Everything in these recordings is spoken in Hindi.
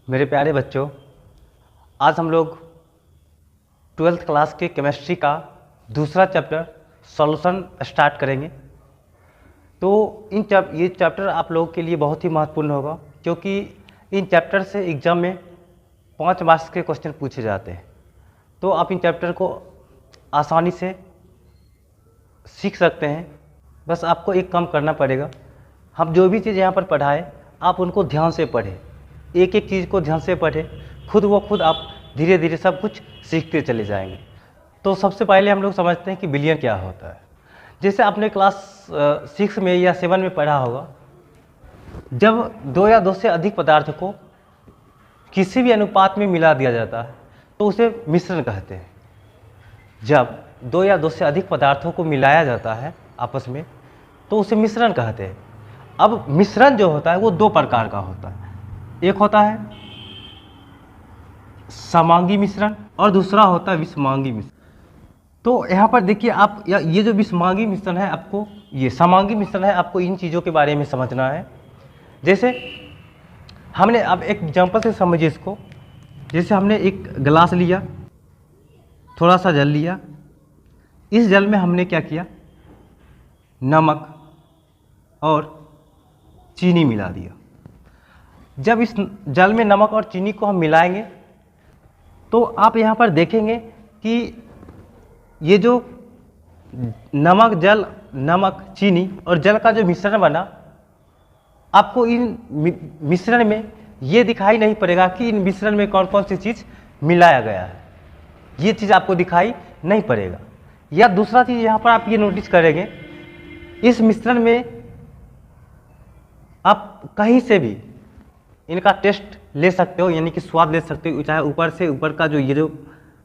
मेरे प्यारे बच्चों, आज हम लोग 12th क्लास के केमिस्ट्री का दूसरा चैप्टर सॉल्यूशन स्टार्ट करेंगे। तो ये चैप्टर आप लोगों के लिए बहुत ही महत्वपूर्ण होगा, क्योंकि इन चैप्टर से एग्ज़ाम में 5 मार्क्स के क्वेश्चन पूछे जाते हैं। तो आप इन चैप्टर को आसानी से सीख सकते हैं। बस आपको एक काम करना पड़ेगा, हम जो भी चीज़ यहाँ पर पढ़ाएं आप उनको ध्यान से पढ़ें, एक एक चीज़ को ध्यान से पढ़ें। खुद आप धीरे धीरे सब कुछ सीखते चले जाएंगे। तो सबसे पहले हम लोग समझते हैं कि विलयन क्या होता है। जैसे आपने क्लास 6 में या 7 में पढ़ा होगा, जब 2 या 2 से अधिक पदार्थ को किसी भी अनुपात में मिला दिया जाता है तो उसे मिश्रण कहते हैं। जब 2 या 2 से अधिक पदार्थों को मिलाया जाता है आपस में तो उसे मिश्रण कहते हैं। अब मिश्रण जो होता है वो 2 प्रकार का होता है, एक होता है समांगी मिश्रण और दूसरा होता है विषमांगी मिश्रण। तो यहाँ पर देखिए आप, ये जो विषमांगी मिश्रण है आपको, ये समांगी मिश्रण है, आपको इन चीज़ों के बारे में समझना है। जैसे हमने, अब एक एग्जांपल से समझिए इसको। जैसे हमने एक गिलास लिया, थोड़ा सा जल लिया, इस जल में हमने क्या किया, नमक और चीनी मिला दिया। जब इस जल में नमक और चीनी को हम मिलाएंगे तो आप यहाँ पर देखेंगे कि ये जो नमक, चीनी और जल का जो मिश्रण बना, आपको इन मिश्रण में ये दिखाई नहीं पड़ेगा कि इन मिश्रण में कौन कौन सी चीज़ मिलाया गया है, ये चीज़ आपको दिखाई नहीं पड़ेगा। या दूसरा चीज़ यहाँ पर आप ये नोटिस करेंगे, इस मिश्रण में आप कहीं से भी इनका टेस्ट ले सकते हो, यानी कि स्वाद ले सकते हो। चाहे ऊपर का जो ये जो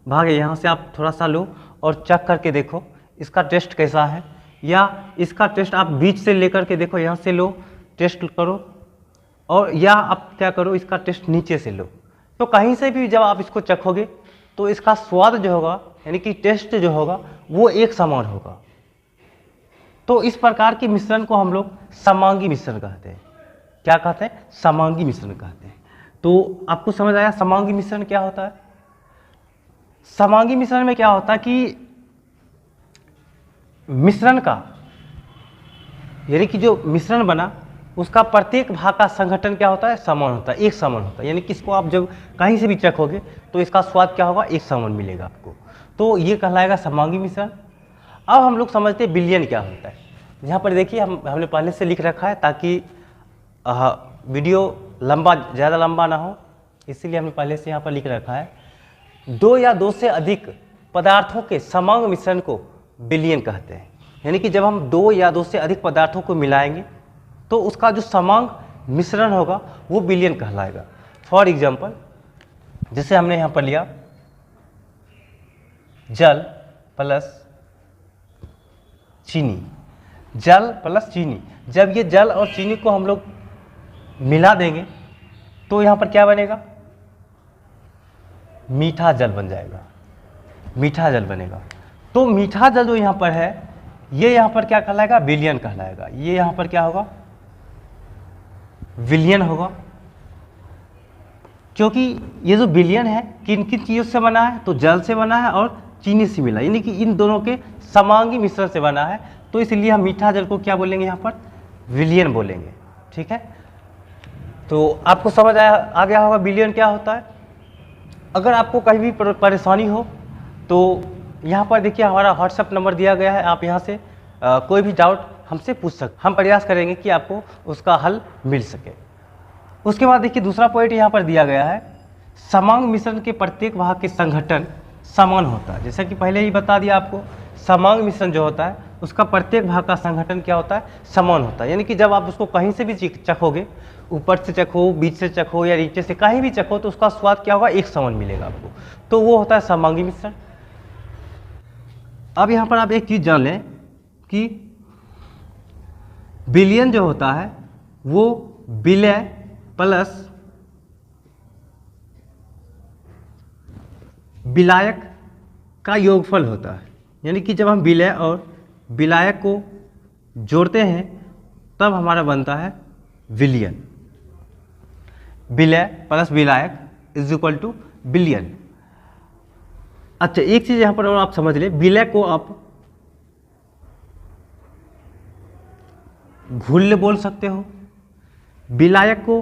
भाग है, यहाँ से आप थोड़ा सा लो और चख करके देखो इसका टेस्ट कैसा है, या इसका टेस्ट आप बीच से लेकर के देखो, यहाँ से लो टेस्ट करो, और या आप क्या करो, इसका टेस्ट नीचे से लो। तो कहीं से भी जब आप इसको चखोगे तो इसका स्वाद जो होगा, यानी कि टेस्ट जो होगा, वो एक समान होगा। तो इस प्रकार के मिश्रण को हम लोग समांगी मिश्रण कहते हैं। क्या कहते हैं? समांगी मिश्रण कहते हैं। तो आपको समझ आया समांगी मिश्रण क्या होता है? समांगी मिश्रण में क्या होता है कि मिश्रण का, यानी कि जो मिश्रण बना उसका प्रत्येक भाग का संघटन क्या होता है, समान होता है, एक समान होता है। यानी कि इसको आप जब कहीं से भी चखोगे तो इसका स्वाद क्या होगा, एक समान मिलेगा आपको। तो ये कहलाएगा समांगी मिश्रण। अब हम लोग समझते हैं विलयन क्या होता है। यहाँ पर देखिए हमने पहले से लिख रखा है ताकि वीडियो ज़्यादा लंबा ना हो, इसीलिए हमने पहले से यहाँ पर लिख रखा है। 2 या 2 से अधिक पदार्थों के समांग मिश्रण को विलयन कहते हैं। यानी कि जब हम 2 या 2 से अधिक पदार्थों को मिलाएंगे तो उसका जो समांग मिश्रण होगा वो विलयन कहलाएगा। फॉर एग्जाम्पल, जैसे हमने यहाँ पर लिया जल प्लस चीनी, जल प्लस चीनी। जब ये जल और चीनी को हम लोग मिला देंगे तो यहाँ पर क्या बनेगा, मीठा जल बन जाएगा, मीठा जल बनेगा। तो मीठा जल जो यहाँ पर है, ये यहाँ पर क्या कहलाएगा, विलयन कहलाएगा। ये यहाँ पर क्या होगा, विलयन होगा। क्योंकि ये जो विलयन है किन किन चीज़ों से बना है, तो जल से बना है और चीनी से मिला, यानी कि इन दोनों के समांगी मिश्रण से बना है। तो इसलिए हम मीठा जल को क्या बोलेंगे, यहाँ पर विलयन बोलेंगे। ठीक है, तो आपको समझ आ गया होगा विलयन क्या होता है। अगर आपको कहीं भी परेशानी हो तो यहाँ पर देखिए हमारा व्हाट्सएप नंबर दिया गया है, आप यहाँ से कोई भी डाउट हमसे पूछ सकते, हम प्रयास करेंगे कि आपको उसका हल मिल सके। उसके बाद देखिए दूसरा पॉइंट यहाँ पर दिया गया है, समांग मिश्रण के प्रत्येक भाग के संघटन समान होता है। जैसा कि पहले ही बता दिया आपको, समांग मिश्रण जो होता है उसका प्रत्येक भाग का संघटन क्या होता है, समान होता है। यानी कि जब आप उसको कहीं से भी चखोगे, ऊपर से चखो, बीच से चखो या नीचे से कहीं भी चखो, तो उसका स्वाद क्या होगा, एक समान मिलेगा आपको। तो वो होता है समांगी मिश्रण। अब यहाँ पर आप एक चीज़ जान लें कि विलयन जो होता है वो विलय प्लस विलायक का योगफल होता है। यानी कि जब हम विलय और विलायक को जोड़ते हैं तब हमारा बनता है विलयन। विलय प्लस विलायक इज इक्वल टू विलयन। अच्छा, एक चीज यहां पर और आप समझ ले, विलय को आप घुल्य बोल सकते हो, विलायक को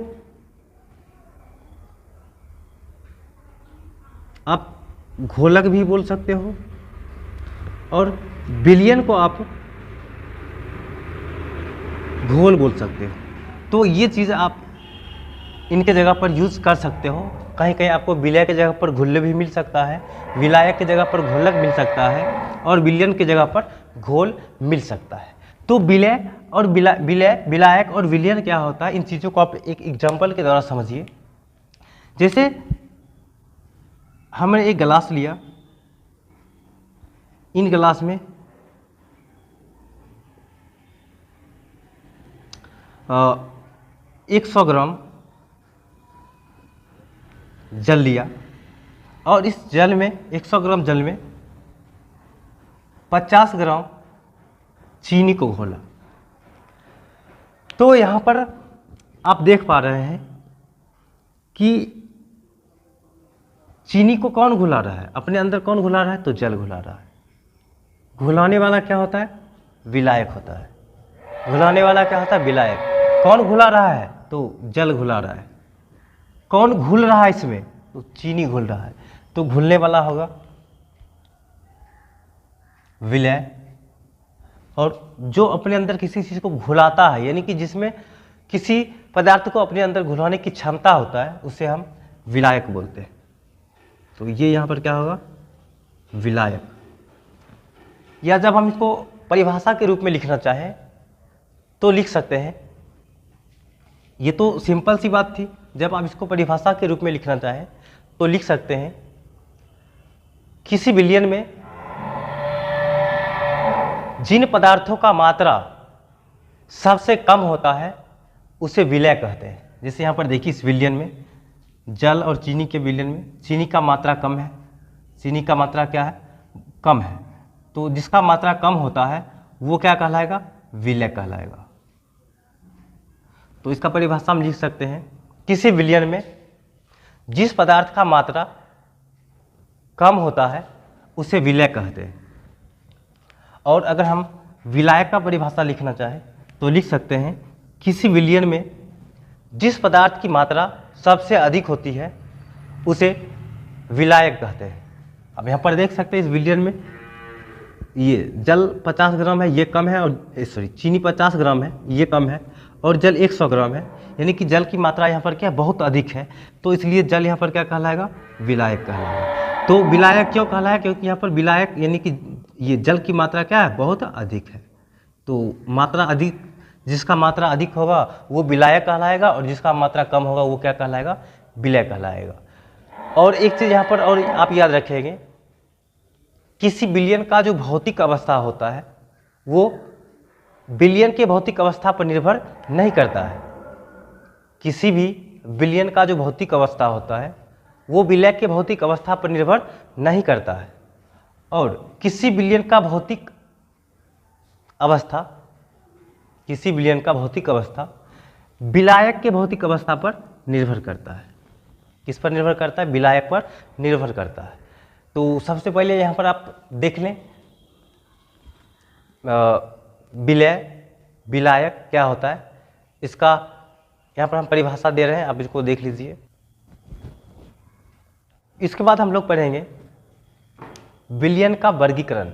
आप घोलक भी बोल सकते हो, और विलयन को आप घोल बोल सकते हो। तो ये चीज़ आप इनके जगह पर यूज़ कर सकते हो। कहीं कहीं आपको विलय की जगह पर घुल्य भी मिल सकता है, विलायक की जगह पर घोलक मिल सकता है, और विलयन की जगह पर घोल मिल सकता है। तो विलय और विलायक और विलयन क्या होता है, इन चीज़ों को आप एक एग्जाम्पल के द्वारा समझिए। जैसे हमने एक गिलास लिया, इन गिलास में 100 ग्राम जल लिया, और इस जल में 100 ग्राम जल में 50 ग्राम चीनी को घोला। तो यहाँ पर आप देख पा रहे हैं कि चीनी को कौन घुला रहा है, अपने अंदर कौन घुला रहा है, तो जल घुला रहा है। घुलाने वाला क्या होता है, विलायक होता है। घुलाने वाला क्या होता है, विलायक। कौन घुला रहा है, तो जल घुला रहा है। कौन घुल रहा है इसमें, तो चीनी घुल रहा है। तो घुलने वाला होगा विलय, और जो अपने अंदर किसी चीज़ को घुलाता है, यानी कि जिसमें किसी पदार्थ को अपने अंदर घुलाने की क्षमता होता है, उसे हम विलायक बोलते हैं। तो ये यहाँ पर क्या होगा, विलायक। या जब हम इसको परिभाषा के रूप में लिखना चाहें तो लिख सकते हैं। ये तो सिंपल सी बात थी। जब आप इसको परिभाषा के रूप में लिखना चाहें तो लिख सकते हैं, किसी विलयन में जिन पदार्थों का मात्रा सबसे कम होता है उसे विलय कहते हैं। जैसे यहाँ पर देखिए, इस विलयन में जल और चीनी के विलयन में चीनी का मात्रा कम है, चीनी का मात्रा क्या है, कम है। तो जिसका मात्रा कम होता है वो क्या कहलाएगा, विलय कहलाएगा। तो इसका परिभाषा हम लिख सकते हैं, किसी विलयन में जिस पदार्थ का मात्रा कम होता है उसे विलय कहते हैं। और अगर हम विलायक का परिभाषा लिखना चाहें तो लिख सकते हैं, किसी विलयन में जिस पदार्थ की मात्रा सबसे अधिक होती है उसे विलायक कहते हैं। अब यहाँ पर देख सकते हैं, इस विलयन में ये जल 50 ग्राम है, ये कम है, और सॉरी चीनी 50 ग्राम है, ये कम है, और जल 100 ग्राम है, यानी कि जल की मात्रा यहाँ पर क्या बहुत अधिक है। तो इसलिए जल यहाँ पर क्या कहलाएगा, विलायक कहलाएगा। तो विलायक क्यों कहलाया, क्योंकि यहाँ पर विलायक यानी कि ये जल की मात्रा क्या है, बहुत अधिक है। तो मात्रा अधिक, जिसका मात्रा अधिक होगा वो विलायक कहलाएगा, और जिसका मात्रा कम होगा वो क्या कहलाएगा, विलय कहलाएगा। और एक चीज़ यहाँ पर और आप याद रखेंगे, किसी विलयन का जो भौतिक अवस्था होता है वो विलयन के भौतिक अवस्था पर निर्भर नहीं करता है। किसी भी विलयन का जो भौतिक अवस्था होता है वो विलय के भौतिक अवस्था पर निर्भर नहीं करता है, और किसी विलयन का भौतिक अवस्था, किसी विलयन का भौतिक अवस्था विलायक के भौतिक अवस्था पर निर्भर करता है। किस पर निर्भर करता है, विलायक पर निर्भर करता है। तो सबसे पहले यहाँ पर आप देख लें, विलय विलायक क्या होता है, इसका यहाँ पर हम परिभाषा दे रहे हैं, आप इसको देख लीजिए। इसके बाद हम लोग पढ़ेंगे विलयन का वर्गीकरण,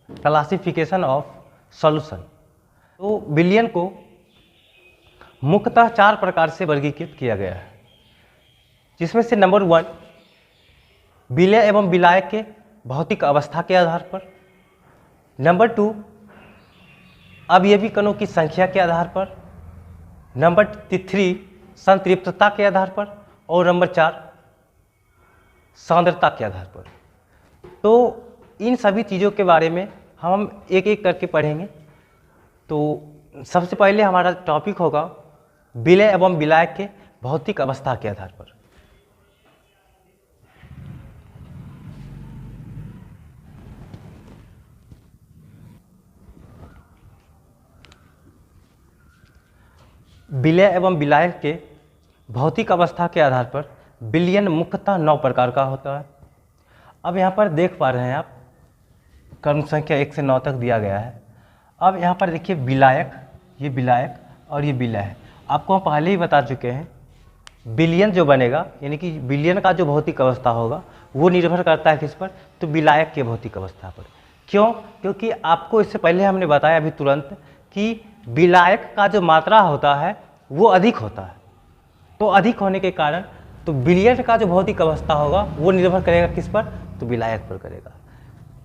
क्लासिफिकेशन ऑफ सॉल्यूशन। तो विलयन को मुख्यतः 4 प्रकार से वर्गीकृत किया गया है, जिसमें से नंबर 1 विलय एवं विलायक के भौतिक अवस्था के आधार पर, नंबर 2 अवयवी कणों की संख्या के आधार पर, नंबर 3 संतृप्तता के आधार पर, और नंबर 4 सांद्रता के आधार पर। तो इन सभी चीज़ों के बारे में हम एक एक करके पढ़ेंगे। तो सबसे पहले हमारा टॉपिक होगा विलय एवं विलायक के भौतिक अवस्था के आधार पर। विलय एवं विलायक के भौतिक अवस्था के आधार पर विलयन मुख्यतः 9 प्रकार का होता है। अब यहाँ पर देख पा रहे हैं आप, क्रम संख्या 1 से 9 तक दिया गया है। अब यहाँ पर देखिए विलायक, ये विलायक और ये विलय है। आपको हम पहले ही बता चुके हैं, विलयन जो बनेगा यानी कि विलयन का जो भौतिक अवस्था होगा वो निर्भर करता है किस पर, तो विलायक के भौतिक अवस्था पर। क्यों? क्योंकि आपको इससे पहले हमने बताया अभी तुरंत कि विलायक का जो मात्रा होता है वो अधिक होता है, तो अधिक होने के कारण तो विलयन का जो भौतिक अवस्था होगा वो निर्भर करेगा किस पर, तो विलायक पर करेगा।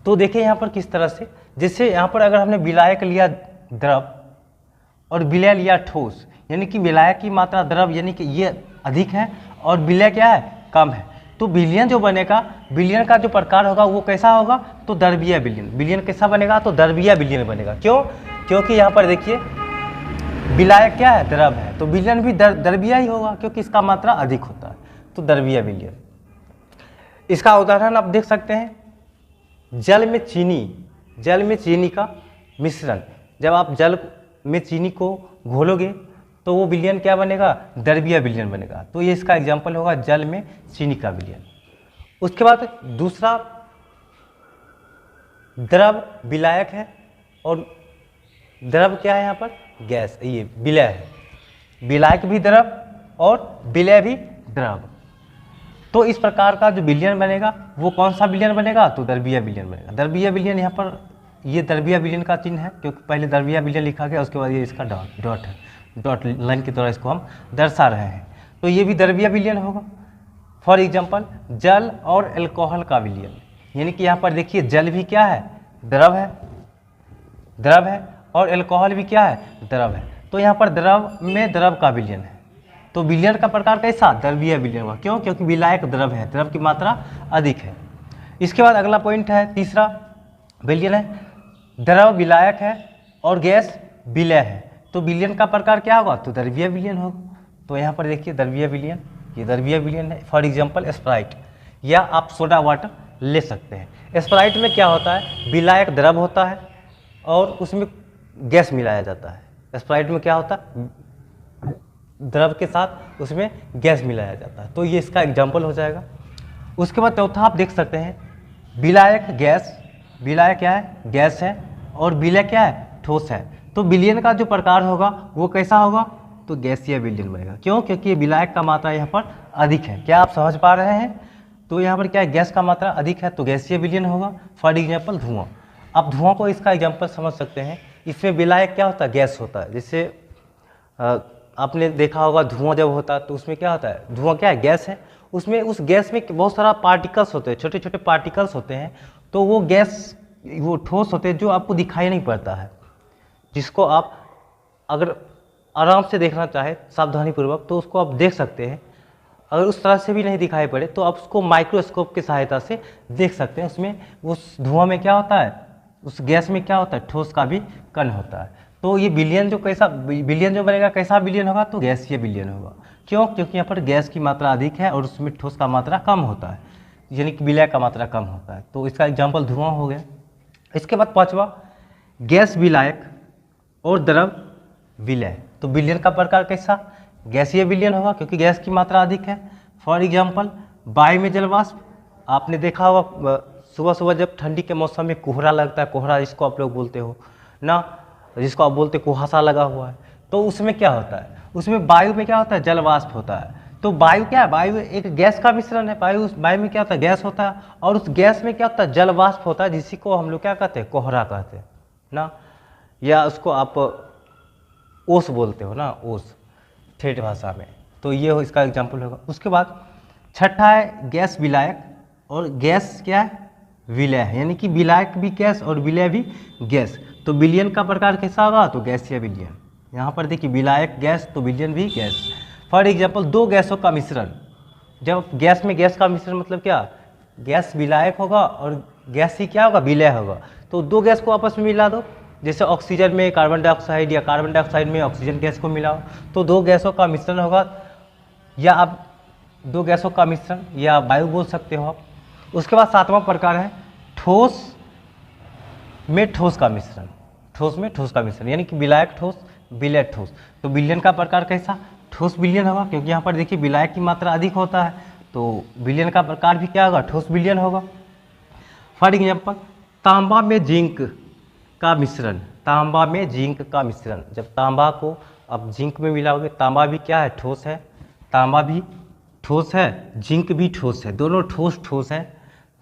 तो देखिए यहाँ पर किस तरह से, जैसे यहाँ पर अगर हमने विलायक लिया द्रव और विलय लिया ठोस, यानी कि विलायक की मात्रा द्रव यानी कि ये अधिक है और विलय क्या है, कम है, तो विलयन जो बनेगा, विलयन का जो प्रकार होगा वो कैसा होगा, तो द्रवीय विलयन। विलयन कैसा बनेगा, तो द्रवीय विलयन बनेगा। क्यों? क्योंकि यहाँ पर देखिए विलायक क्या है, द्रव है, तो विलयन भी द्रवीय ही होगा क्योंकि इसका मात्रा अधिक होता है, तो द्रवीय विलयन। इसका उदाहरण आप देख सकते हैं, जल में चीनी का मिश्रण, जब आप जल में चीनी को घोलोगे तो वो विलयन क्या बनेगा, द्रवीय विलयन बनेगा। तो ये इसका एग्जाम्पल होगा जल में चीनी का विलयन। उसके बाद दूसरा द्रव विलायक है और द्रव क्या है यहाँ पर, गैस, ये विलय है। विलायक भी द्रव और विलय भी द्रव। तो इस प्रकार का जो विलयन बनेगा वो कौन सा विलयन बनेगा, तो द्रवीय विलयन बनेगा। द्रवीय विलयन यहाँ पर ये द्रवीय विलयन का चिन्ह है क्योंकि पहले द्रवीय विलयन लिखा गया, उसके बाद ये इसका डॉट है, डॉट लाइन के द्वारा इसको हम दर्शा रहे हैं। तो ये भी द्रवीय विलयन होगा। फॉर एग्जांपल जल और एल्कोहल का विलयन, यानी कि यहाँ पर देखिए जल भी क्या है, द्रव है और एल्कोहल भी क्या है, द्रव है। तो यहाँ पर द्रव में द्रव का विलयन है, तो विलयन का प्रकार कैसा, द्रवीय विलयन हुआ। क्यों? क्योंकि विलायक द्रव है, द्रव की मात्रा अधिक है। इसके बाद अगला पॉइंट है, तीसरा विलयन है, द्रव विलायक है और गैस विलय है, तो विलयन का प्रकार क्या होगा, तो द्रवीय विलयन होगा। तो यहाँ पर देखिए द्रवीय विलयन, ये द्रवीय विलयन है। फॉर एग्जांपल स्प्राइट, या आप सोडा वाटर ले सकते हैं। स्प्राइट में क्या होता है, विलायक द्रव होता है और उसमें गैस मिलाया जाता है। स्प्राइट में क्या होता है, द्रव के साथ उसमें गैस मिलाया जाता है, तो ये इसका एग्जाम्पल हो जाएगा। उसके बाद चौथा आप देख सकते हैं, विलायक गैस, विलायक क्या है, गैस है और विलय क्या है, ठोस है। तो विलयन का जो प्रकार होगा वो कैसा होगा, तो गैसीय विलयन बनेगा। क्यों? क्योंकि ये विलायक का मात्रा यहाँ पर अधिक है। क्या आप समझ पा रहे हैं? तो यहाँ पर क्या है, गैस का मात्रा अधिक है तो गैसीय विलयन होगा। फॉर एग्जाम्पल धुआं, आप धुआं को इसका एग्जाम्पल समझ सकते हैं। इसमें विलायक क्या होता है, गैस होता है। जैसे आपने देखा होगा धुआं जब होता है तो उसमें क्या होता है, धुआं क्या है, गैस है, उसमें उस गैस में बहुत सारा पार्टिकल्स होते हैं, छोटे छोटे पार्टिकल्स होते हैं, तो वो गैस, वो ठोस होते हैं जो आपको दिखाई नहीं पड़ता है, जिसको आप अगर आराम से देखना चाहे सावधानीपूर्वक तो उसको आप देख सकते हैं। अगर उस तरह से भी नहीं दिखाई पड़े तो आप उसको माइक्रोस्कोप की सहायता से देख सकते हैं। उसमें उस धुआं में क्या होता है, उस गैस में क्या होता है, ठोस का भी कण होता है। तो ये विलयन जो कैसा, विलयन जो बनेगा कैसा विलयन होगा, तो गैसीय विलयन होगा। क्यों? क्योंकि यहाँ पर गैस की मात्रा अधिक है और उसमें ठोस का मात्रा कम होता है, यानी कि विलय का मात्रा कम होता है। तो इसका एग्जाम्पल धुआं हो गया। इसके बाद पांचवा, गैस विलायक और द्रव विलय। तो विलयन का प्रकार कैसा, गैसीय विलयन होगा क्योंकि गैस की मात्रा अधिक है। फॉर एग्जाम्पल वायु में जलवाष्प, आपने देखा होगा सुबह सुबह जब ठंडी के मौसम में कोहरा लगता है, कोहरा जिसको आप लोग बोलते हो ना, जिसको आप बोलते कुहासा लगा हुआ है, तो उसमें क्या होता है, उसमें वायु में क्या होता है, जलवाष्प होता है। तो वायु क्या है, वायु एक गैस का मिश्रण है। वायु में क्या होता है, गैस होता है और उस गैस में क्या होता है, जलवाष्प होता है, जिसी को हम लोग क्या कहते हैं, कोहरा कहते हैं ना, या उसको आप ओस बोलते हो ना, ओस ठेठ भाषा में। तो ये हो इसका एग्जाम्पल होगा। उसके बाद छठा है गैस विलायक और गैस क्या है, विलय है, यानी कि विलायक भी गैस और विलय भी गैस। तो विलयन का प्रकार कैसा होगा, तो गैसीय विलयन। यहाँ पर देखिए विलायक गैस तो विलयन भी गैस। फॉर एग्जाम्पल दो गैसों का मिश्रण, जब गैस में गैस का मिश्रण मतलब क्या, गैस विलायक होगा और गैस ही क्या होगा, विलय होगा। तो दो गैस को आपस में मिला दो, जैसे ऑक्सीजन में कार्बन डाइऑक्साइड या कार्बन डाइऑक्साइड में ऑक्सीजन गैस को मिलाओ, तो दो गैसों का मिश्रण होगा, या आप दो गैसों का मिश्रण या वायु बोल सकते हो आप। उसके बाद सातवां प्रकार है ठोस में ठोस का मिश्रण। ठोस में ठोस का मिश्रण यानी कि विलायक ठोस, विलय ठोस। तो विलयन का प्रकार कैसा, ठोस विलयन होगा, क्योंकि यहाँ पर देखिए विलायक की मात्रा अधिक होता है, तो विलयन का प्रकार भी क्या होगा, ठोस विलयन होगा। फॉर एग्जाम्पल तांबा में जिंक का मिश्रण, तांबा में जिंक का मिश्रण, जब तांबा को अब जिंक में मिलाओगे, तांबा भी क्या है, ठोस है, तांबा भी ठोस है, जिंक भी ठोस है, दोनों ठोस ठोस है।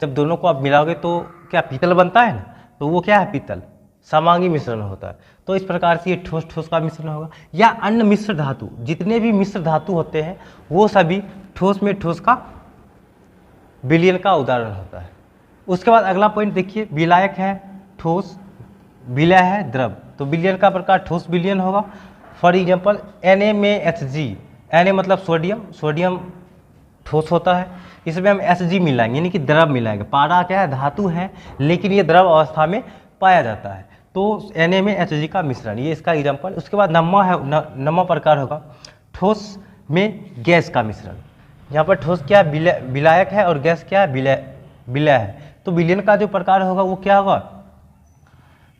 जब दोनों को आप मिलाओगे तो क्या पीतल बनता है ना, तो वो क्या है, पीतल, समांगी मिश्रण होता है। तो इस प्रकार से ये ठोस ठोस का मिश्रण होगा। या अन्य मिश्र धातु, जितने भी मिश्र धातु होते हैं वो सभी ठोस में ठोस का विलयन का उदाहरण होता है। उसके बाद अगला पॉइंट देखिए, विलायक है ठोस, विलय है द्रव, तो विलयन का प्रकार ठोस विलयन होगा। फॉर एग्जाम्पल Na में Hg, Na मतलब सोडियम, सोडियम ठोस होता है, इसमें हम Hg मिलाएंगे यानी कि द्रव मिलाएंगे। पारा क्या है, धातु है, लेकिन ये द्रव अवस्था में पाया जाता है, तो Na में Hg का मिश्रण, ये इसका एग्जाम्पल। उसके बाद नम्मा है, नम्मा प्रकार होगा ठोस में गैस का मिश्रण। यहाँ पर ठोस क्या है, विलायक है, और गैस क्या है, विलय है, तो विलयन का जो प्रकार होगा वो क्या होगा,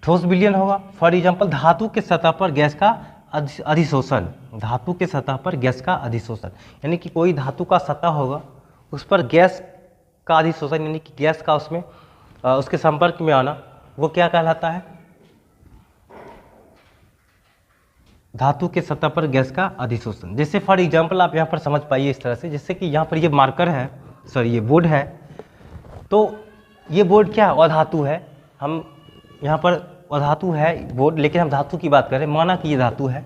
ठोस विलयन होगा। फॉर एग्जाम्पल धातु के सतह पर गैस का अधिशोषण, धातु के सतह पर गैस का अधिशोषण, यानी कि कोई धातु का सतह होगा उस पर गैस का अधिशोषण, यानी कि गैस का उसमें उसके संपर्क में आना, वो क्या कहलाता है, धातु के सतह पर गैस का अधिशोषण। जैसे फॉर एग्जाम्पल आप यहाँ पर समझ पाइए इस तरह से, जैसे कि यहाँ पर ये मार्कर है, सॉरी ये बोर्ड है, तो ये बोर्ड क्या है, अधातु है, हम यहाँ पर अधातु है बोर्ड, लेकिन हम धातु की बात करें, माना कि ये धातु है।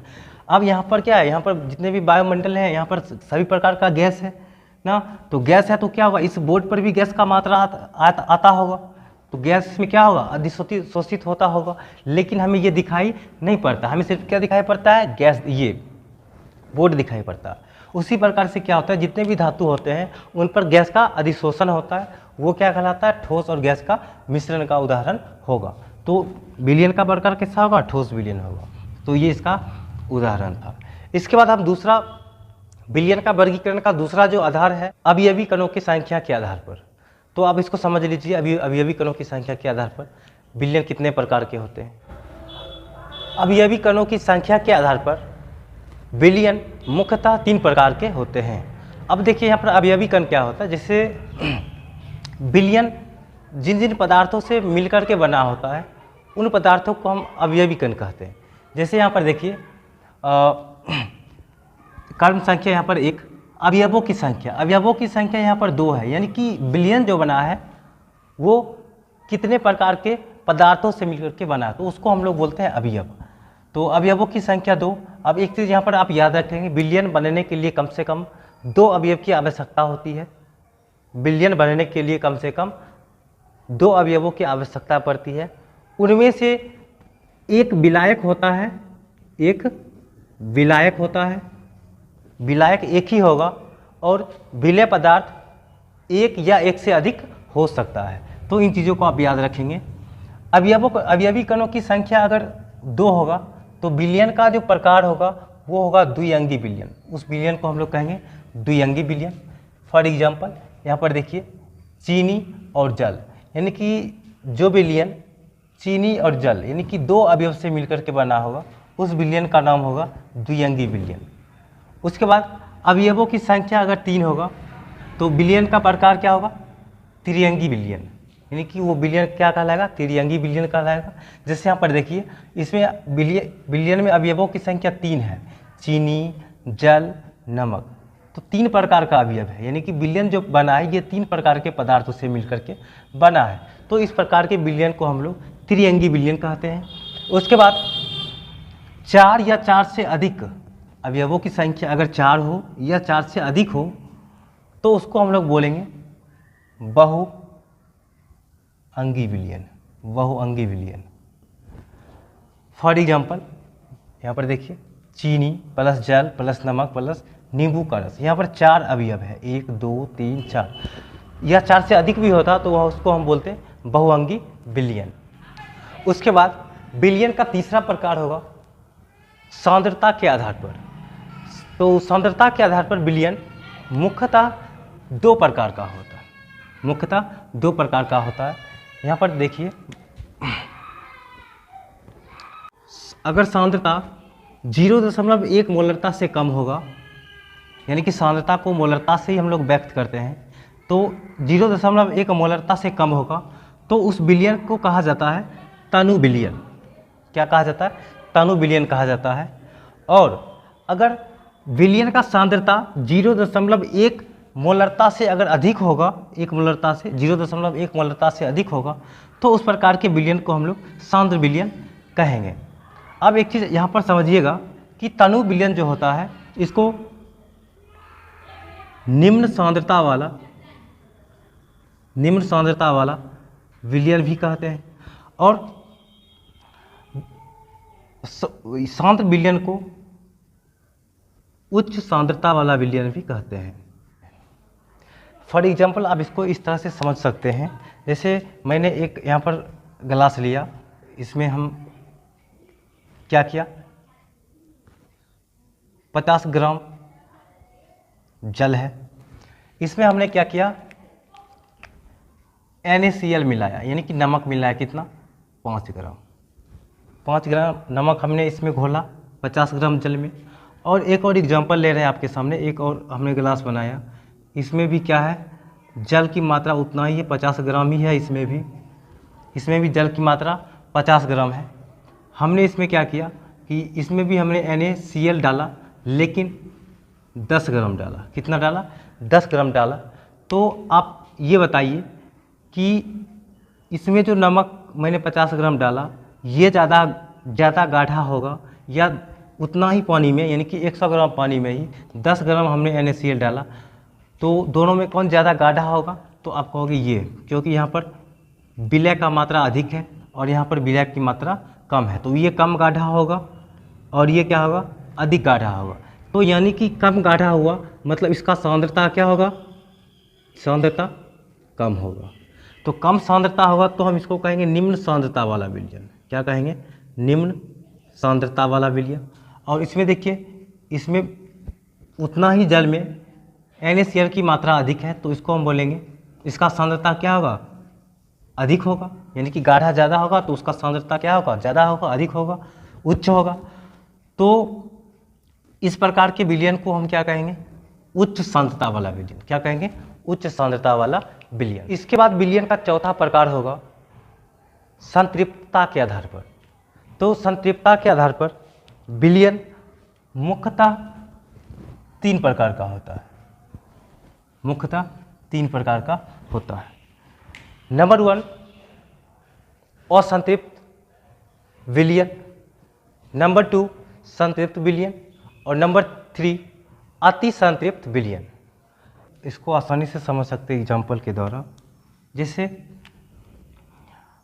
अब यहाँ पर क्या है, यहाँ पर जितने भी वायुमंडल हैं, यहाँ पर सभी प्रकार का गैस है ना, तो गैस है तो क्या होगा, इस बोर्ड पर भी गैस का मात्रा आता होगा, तो गैस में क्या होगा, अधिशोषित होता होगा, लेकिन हमें ये दिखाई नहीं पड़ता, हमें सिर्फ क्या दिखाई पड़ता है, गैस, ये बोर्ड दिखाई पड़ता है। उसी प्रकार से क्या होता है, जितने भी धातु होते हैं उन पर गैस का अधिशोषण होता है, वो क्या कहलाता है, ठोस और गैस का मिश्रण का उदाहरण होगा। तो विलयन का प्रकार कैसा होगा, ठोस विलयन होगा। तो ये इसका उदाहरण था। इसके बाद हम दूसरा विलयन का वर्गीकरण का दूसरा जो आधार है, अवयवी कणों की संख्या के आधार पर। तो आप इसको समझ लीजिए, अवयवी कणों की संख्या के आधार पर विलयन कितने प्रकार के होते हैं। अवयवी कणों की संख्या के आधार पर विलयन मुख्यतः 3 प्रकार के होते हैं। अब देखिए यहाँ पर अवयवी कण क्या होता है, जैसे विलयन जिन जिन पदार्थों से मिलकर के बना होता है उन पदार्थों को हम अवयवी कण कहते हैं। जैसे यहाँ पर देखिए क्रम संख्या यहाँ पर 1, अवयवों की संख्या यहाँ पर 2 है, यानी कि विलयन जो बना है वो कितने प्रकार के पदार्थों से मिलकर के बना है, तो उसको हम लोग बोलते हैं अवयव। तो अवयवों की संख्या 2। अब एक चीज़ यहाँ पर आप याद रखेंगे, विलयन बनने के लिए कम से कम 2 अवयव की आवश्यकता होती है। विलयन बनने के लिए कम से कम 2 अवयवों की आवश्यकता पड़ती है। उनमें से एक विलायक होता है, एक विलायक होता है, विलायक एक ही होगा, और विलय पदार्थ एक या एक से अधिक हो सकता है। तो इन चीज़ों को आप याद रखेंगे। अवयवी कणों की संख्या अगर 2 होगा तो विलयन का जो प्रकार होगा वो होगा द्विअंगी विलयन। उस विलयन को हम लोग कहेंगे द्विअंगी विलयन। फॉर एग्जाम्पल यहाँ पर देखिए चीनी और जल, यानी कि जो विलयन चीनी और जल यानी कि 2 अवयव से मिलकर के बना होगा उस विलयन का नाम होगा द्विअंगी विलयन। उसके बाद अवयवों की संख्या अगर 3 होगा तो विलयन का प्रकार क्या होगा, त्रिअंगी विलयन, यानी कि वो विलयन क्या कहलाएगा, त्रिअंगी विलयन कहलाएगा। जैसे यहाँ पर देखिए इसमें विलयन में अवयवों की संख्या 3 है, चीनी, जल, नमक, तो 3 प्रकार का अवयव है, यानी कि विलयन जो बना है ये 3 प्रकार के पदार्थों से मिलकर के बना है। तो इस प्रकार के विलयन को हम लोग त्रिअंगी विलयन कहते हैं। उसके बाद 4 या 4 से अधिक अवयवों की संख्या अगर 4 हो या 4 से अधिक हो तो उसको हम लोग बोलेंगे बहुअंगी विलयन, बहुअंगी विलयन। फॉर एग्जाम्पल यहाँ पर देखिए चीनी प्लस जल प्लस नमक प्लस नींबू का रस, यहाँ पर 4 अवयव है, 1 2 3 4, या 4 से अधिक भी होता तो वह उसको हम बोलते हैं बहुअंगी विलयन। उसके बाद विलयन का तीसरा प्रकार होगा सांद्रता के आधार पर। तो सांद्रता के आधार पर विलयन मुख्यतः 2 प्रकार का होता है, मुख्यतः 2 प्रकार का होता है। यहाँ पर देखिए अगर सांद्रता 0.1 मोलरता से कम होगा यानी कि सांद्रता को मोलरता से ही हम लोग व्यक्त करते हैं। तो 0.1 मोलरता से कम होगा तो उस विलयन को कहा जाता है तनु विलयन। क्या कहा जाता है? तनु विलयन कहा जाता है। और अगर विलयन का सांद्रता 0.1 मोलरता से अगर अधिक होगा, 1 मोलरता से 0.1 मोलरता से अधिक होगा तो उस प्रकार के विलयन को हम लोग सांद्र विलयन कहेंगे। अब एक चीज़ यहाँ पर समझिएगा कि तनु विलयन जो होता है इसको निम्न सांद्रता वाला विलयन भी कहते हैं और सांद्र विलयन को उच्च सांद्रता वाला विलयन भी कहते हैं। फॉर एग्जाम्पल आप इसको इस तरह से समझ सकते हैं, जैसे मैंने एक यहाँ पर गिलास लिया, इसमें हम क्या किया, 50 ग्राम जल है, इसमें हमने क्या किया, NaCl मिलाया, यानी कि नमक मिलाया, कितना, 5 ग्राम। 5 ग्राम नमक हमने इसमें घोला 50 ग्राम जल में। और एक और एग्जांपल ले रहे हैं आपके सामने, एक और हमने गिलास बनाया, इसमें भी क्या है, जल की मात्रा उतना ही है, 50 ग्राम ही है, इसमें भी जल की मात्रा 50 ग्राम है। हमने इसमें क्या किया कि इसमें भी हमने NaCl डाला, लेकिन 10 ग्राम डाला। कितना डाला? 10 ग्राम डाला। तो आप ये बताइए कि इसमें जो नमक मैंने 50 ग्राम डाला ये ज़्यादा गाढ़ा होगा या उतना ही पानी में, यानी कि 100 ग्राम पानी में ही 10 ग्राम हमने NaCl डाला, तो दोनों में कौन ज़्यादा गाढ़ा होगा? तो आप कहोगे ये, क्योंकि यहाँ पर विलय का मात्रा अधिक है और यहाँ पर विलय की मात्रा कम है, तो ये कम गाढ़ा होगा और ये क्या होगा, अधिक गाढ़ा होगा। तो यानी कि कम गाढ़ा हुआ मतलब इसका सांद्रता क्या होगा, सांद्रता कम होगा। तो कम सांद्रता होगा तो हम इसको कहेंगे निम्न सांद्रता वाला विलयन। क्या कहेंगे? निम्न सांद्रता वाला विलयन। और इसमें देखिए, इसमें उतना ही जल में NaCl की मात्रा अधिक है, तो इसको हम बोलेंगे इसका सांद्रता क्या होगा, अधिक होगा, यानी कि गाढ़ा ज़्यादा होगा तो उसका सांद्रता क्या होगा, ज़्यादा होगा, अधिक होगा, उच्च होगा। तो इस प्रकार के विलयन को हम क्या कहेंगे, उच्च सांद्रता वाला विलयन। क्या कहेंगे? उच्च सांद्रता वाला विलयन। इसके बाद विलयन का चौथा प्रकार होगा संतृप्तता के आधार पर। तो संतृप्तता के आधार पर विलयन मुख्यतः 3 प्रकार का होता है, मुख्यतः 3 प्रकार का होता है। नंबर 1 असंतृप्त विलयन, नंबर 2 संतृप्त विलयन और नंबर 3 अति संतृप्त विलयन। इसको आसानी से समझ सकते हैं एग्जाम्पल के द्वारा। जैसे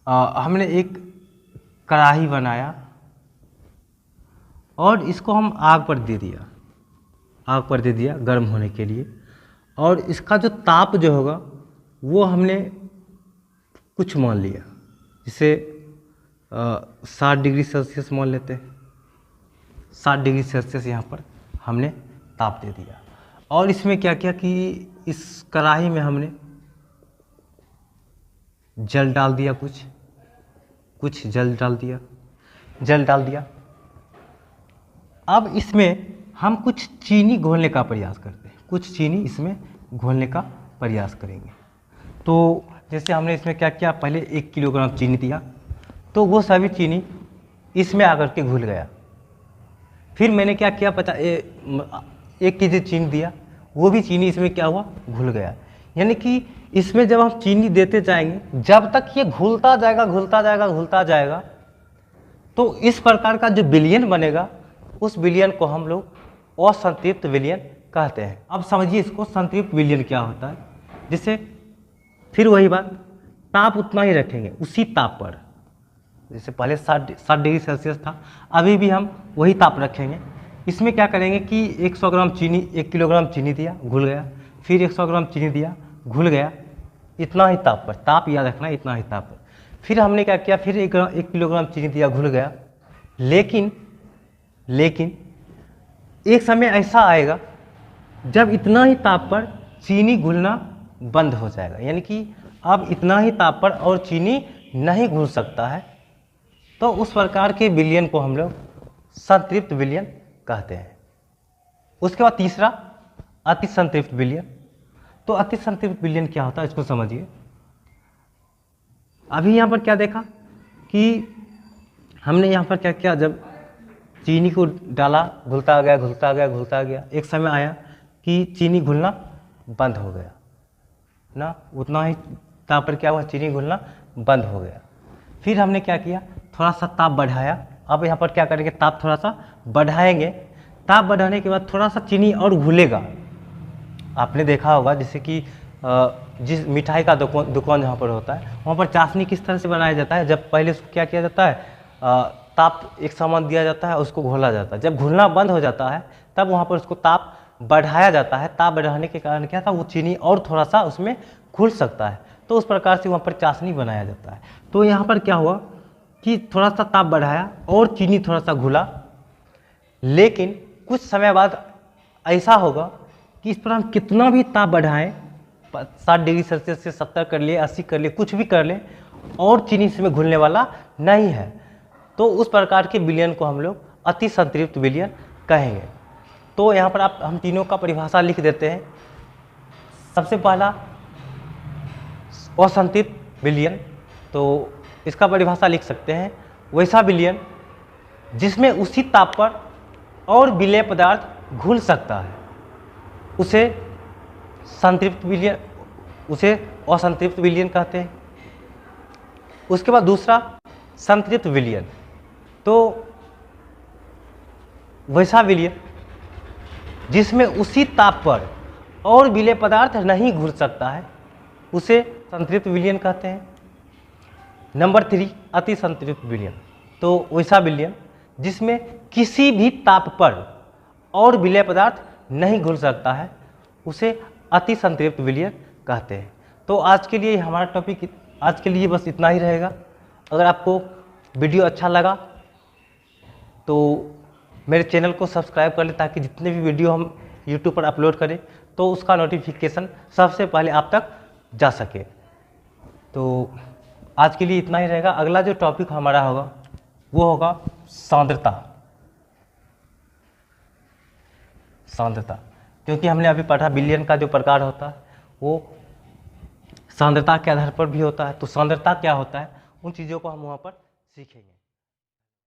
हमने एक कढ़ाई बनाया और इसको हम आग पर दे दिया गर्म होने के लिए, और इसका जो ताप जो होगा वो हमने कुछ मान लिया, जैसे 60 डिग्री सेल्सियस मान लेते हैं। 60 डिग्री सेल्सियस यहाँ पर हमने ताप दे दिया। और इसमें क्या किया कि इस कढ़ाई में हमने जल डाल दिया, कुछ जल डाल दिया। अब इसमें हम कुछ चीनी घोलने का प्रयास करते हैं, कुछ चीनी इसमें घोलने का प्रयास करेंगे। तो जैसे हमने इसमें क्या किया, पहले 1 किलोग्राम चीनी दिया, तो वो सभी चीनी इसमें आकर के घुल गया। फिर मैंने क्या किया, 1 केजी चीनी दिया, वो भी चीनी इसमें क्या हुआ, घुल गया। यानी कि इसमें जब हम चीनी देते जाएंगे, जब तक ये घुलता जाएगा, तो इस प्रकार का जो विलयन बनेगा उस विलयन को हम लोग असंतृप्त विलयन कहते हैं। अब समझिए इसको, संतृप्त विलयन क्या होता है। जैसे फिर वही बात, ताप उतना ही रखेंगे, उसी ताप पर, जैसे पहले 60 डिग्री सेल्सियस था, अभी भी हम वही ताप रखेंगे। इसमें क्या करेंगे कि 100 ग्राम चीनी, 1 किलोग्राम चीनी दिया, घुल गया, फिर 100 ग्राम चीनी दिया, घुल गया, इतना ही ताप पर, ताप याद रखना, इतना ही ताप पर। फिर हमने क्या किया, फिर 1 किलोग्राम चीनी दिया, घुल गया। लेकिन एक समय ऐसा आएगा जब इतना ही ताप पर चीनी घुलना बंद हो जाएगा, यानी कि अब इतना ही ताप पर और चीनी नहीं घुल सकता है, तो उस प्रकार के विलयन को हम लोग संतृप्त विलयन कहते हैं। उसके बाद तीसरा अति संतृप्त विलयन। तो अति संतृप्त विलयन क्या होता है इसको समझिए। अभी यहाँ पर क्या देखा कि हमने यहाँ पर क्या किया, जब चीनी को डाला, घुलता गया घुलता गया घुलता गया, एक समय आया कि चीनी घुलना बंद हो गया ना, उतना ही ताप पर क्या हुआ, चीनी घुलना बंद हो गया। फिर हमने क्या किया, थोड़ा सा ताप बढ़ाया। अब यहाँ पर क्या करेंगे, ताप थोड़ा सा बढ़ाएंगे। ताप बढ़ाने के बाद थोड़ा सा चीनी और घुलेगा। आपने देखा होगा जैसे कि जिस मिठाई का दुकान जहाँ पर होता है वहाँ पर चाशनी किस तरह से बनाया जाता है। जब पहले उसको क्या किया जाता है, ताप एक सामान दिया जाता है, उसको घोला जाता है। जब घुलना बंद हो जाता है तब वहाँ पर उसको ताप बढ़ाया जाता है। ताप बढ़ाने के कारण क्या था, वो चीनी और थोड़ा सा उसमें घुल सकता है। तो उस प्रकार से वहाँ पर चाशनी बनाया जाता है। तो यहाँ पर क्या हुआ कि थोड़ा सा ताप बढ़ाया और चीनी थोड़ा सा घुला, लेकिन कुछ समय बाद ऐसा होगा कि इस पर हम कितना भी ताप बढ़ाएं, 60 डिग्री सेल्सियस से 70 कर लिए, 80 कर लिए, कुछ भी कर लें, और चीनी इसमें घुलने वाला नहीं है। तो उस प्रकार के विलयन को हम लोग अति संतृप्त विलयन कहेंगे। तो यहाँ पर हम तीनों का परिभाषा लिख देते हैं। सबसे पहला असंतृप्त विलयन, तो इसका परिभाषा लिख सकते हैं, वैसा विलयन जिसमें उसी ताप पर और विलेय पदार्थ घुल सकता है उसे संतृप्त विलयन, उसे असंतृप्त विलयन कहते हैं। उसके बाद दूसरा संतृप्त विलयन, तो वैसा विलयन जिसमें उसी ताप पर और विलेय पदार्थ नहीं घुल सकता है उसे संतृप्त विलयन कहते हैं। नंबर 3 अति संतृप्त विलयन, तो वैसा विलयन जिसमें किसी भी ताप पर और विलेय पदार्थ नहीं घुल सकता है उसे अति संतृप्त विलयन कहते हैं। तो आज के लिए हमारा टॉपिक आज के लिए बस इतना ही रहेगा। अगर आपको वीडियो अच्छा लगा तो मेरे चैनल को सब्सक्राइब कर लें, ताकि जितने भी वीडियो हम YouTube पर अपलोड करें तो उसका नोटिफिकेशन सबसे पहले आप तक जा सके। तो आज के लिए इतना ही रहेगा। अगला जो टॉपिक हमारा होगा वो होगा सांद्रता। सांद्रता, क्योंकि हमने अभी पढ़ा विलयन का जो प्रकार होता है वो सांद्रता के आधार पर भी होता है। तो सांद्रता क्या होता है, उन चीज़ों को हम वहाँ पर सीखेंगे।